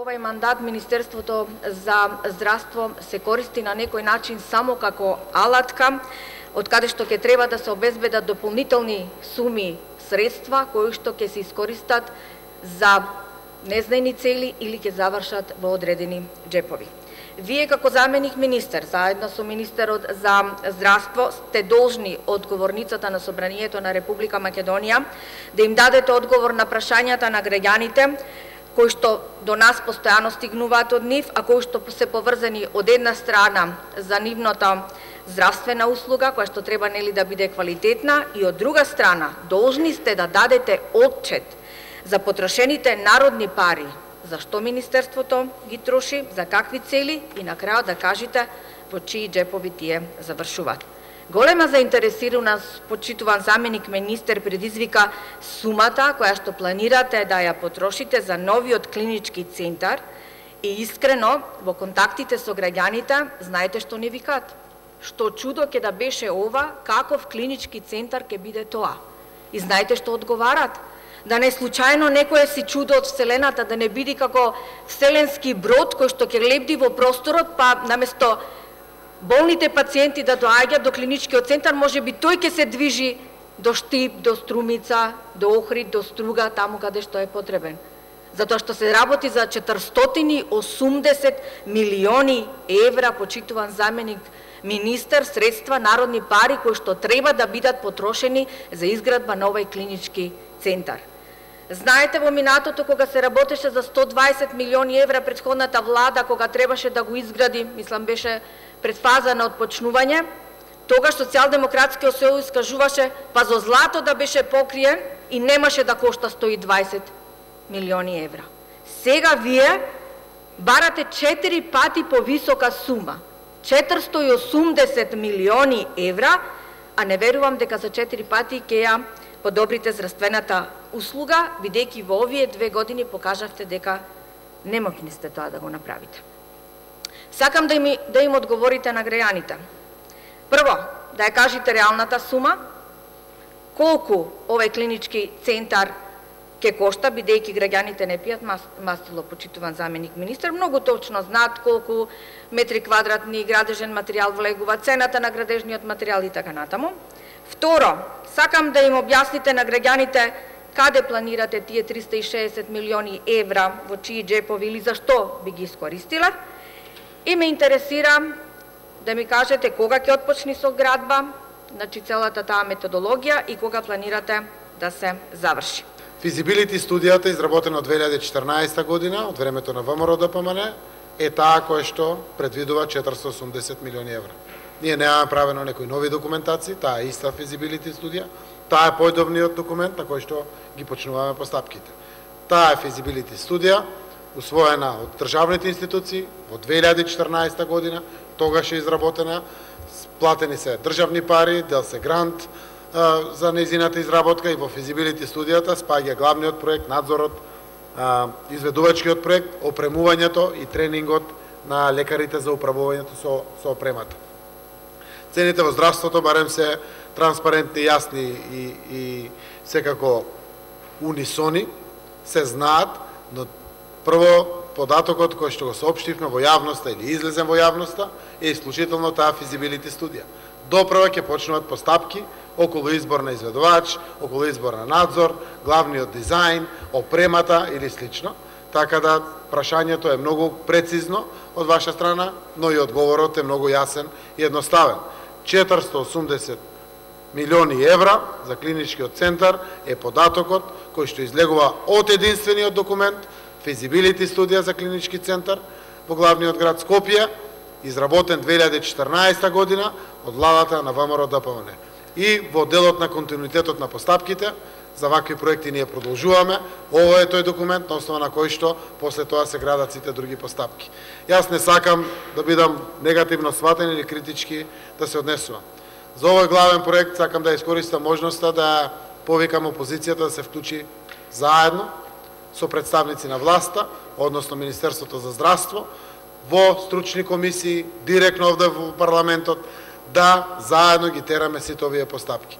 овој мандат Министерството за здравство се користи на некој начин само како алатка, од каде што ќе треба да се обезбедат дополнителни суми средства кои што ќе се искористат за незнайни цели или ќе завршат во одредени джепови. Вие како заменик министер, заедно со министерот за здравство, сте должни одговорницата на Собранието на Република Македонија да им дадете одговор на прашањата на граѓаните кои што до нас постојано стигнуваат од нив, а кои што се поврзани од една страна за нивната здравствена услуга, која што треба нели да биде квалитетна, и од друга страна должни сте да дадете отчет за потрошените народни пари, зашто Министерството ги троши, за какви цели и на крајот да кажете во чии джепови тие завршуваат. Голема заинтересираност, почитуван заменик министер, предизвика сумата која што планирате да ја потрошите за новиот клинички центар и искрено во контактите со граѓаните знаете што не викаат. Што чудо ќе да беше ова, каков клинички центар ќе биде тоа. И знаете што одговарат? Да не случајно некој си чудо од Вселената, да не биде како вселенски брод кој што ќе лебди во просторот, па наместо болните пациенти да доаѓаат до клиничкиот центар, може би тој ќе се движи до Штип, до Струмица, до Охрид, до Струга, таму каде што е потребен. Затоа што се работи за 480 милиони евра, почитуван заменик министер, средства, народни пари кои што треба да бидат потрошени за изградба на овој клинички центар. Знаете, во минатото кога се работеше за 120 милиони евра претходната влада, кога требаше да го изгради, мислам беше пред фаза на отпочнување, тогаш Социјалдемократскиот сојуз кажуваше па за злато да беше покриен и немаше да кошта 120 милиони евра. Сега вие барате 4 пати повисока сума, 480 милиони евра, а не верувам дека за 4 пати ќе ја подобрите здравствената услуга, бидејќи во овие 2 години покажавте дека не могли сте тоа да го направите. Сакам да им одговорите на граѓаните. Прво, да ја кажете реалната сума, колку овој клинички центар ќе кошта, бидејќи граѓаните не пијат мастило, почитуван заменик министер, многу точно знаат колку метри квадратни градежен материјал влегува, цената на градежниот материјал и така натаму. Второ, сакам да им објасните на граѓаните каде планирате тие 360 милиони евра, во чии джепови или зашто би ги искористиле. И ме интересира да ми кажете кога ќе отпочне со градба, значи целата таа методологија и кога планирате да се заврши. Физибилити студијата изработена од 2014 година, од времето на ВМРО ДПМН, е таа која што предвидува 480 милиони евра. Ние немаме правено некои нови документации, таа е иста физибилити студија, таа е појдовниот документ на кој што ги почнуваме постапките. Таа е физибилити студија, усвоена од државните институции во 2014 година, тогаш е изработена, платени се државни пари, дел се грант за нејзината изработка и во физибилити студијата спаѓа главниот проект, надзорот, изведувачкиот проект, опремувањето и тренингот на лекарите за управувањето со опремата. Цените во здравството барем се транспарентни, јасни и секако унисони, се знаат, но прво податокот кој што го соопштивме во јавноста или излезен во јавноста е исклучително таа физибилити студија. Допрева ќе почнуваат постапки околу избор на изведувач, околу избор на надзор, главниот дизајн, опремата или слично, така да прашањето е многу прецизно од ваша страна, но и одговорот е многу јасен и едноставен. 480 милиони евра за клиничкиот центар е податокот кој што излегува од единствениот документ, физибилити студија за клинички центар во главниот град Скопје, изработен 2014 година од владата на ВМРО ДПМН. И во делот на континуитетот на постапките, за вакви проекти ние продолжуваме, ова е тој документ на основа на кој што после тоа се градат сите други постапки. Јас не сакам да бидам негативно сватен или критички да се однесувам. За овој главен проект сакам да искористам можноста да повикам опозицијата да се вклучи заедно со представници на власта, односно Министерството за здравство, во стручни комисии, директно овде во парламентот, да заедно ги тераме сите овие постапки.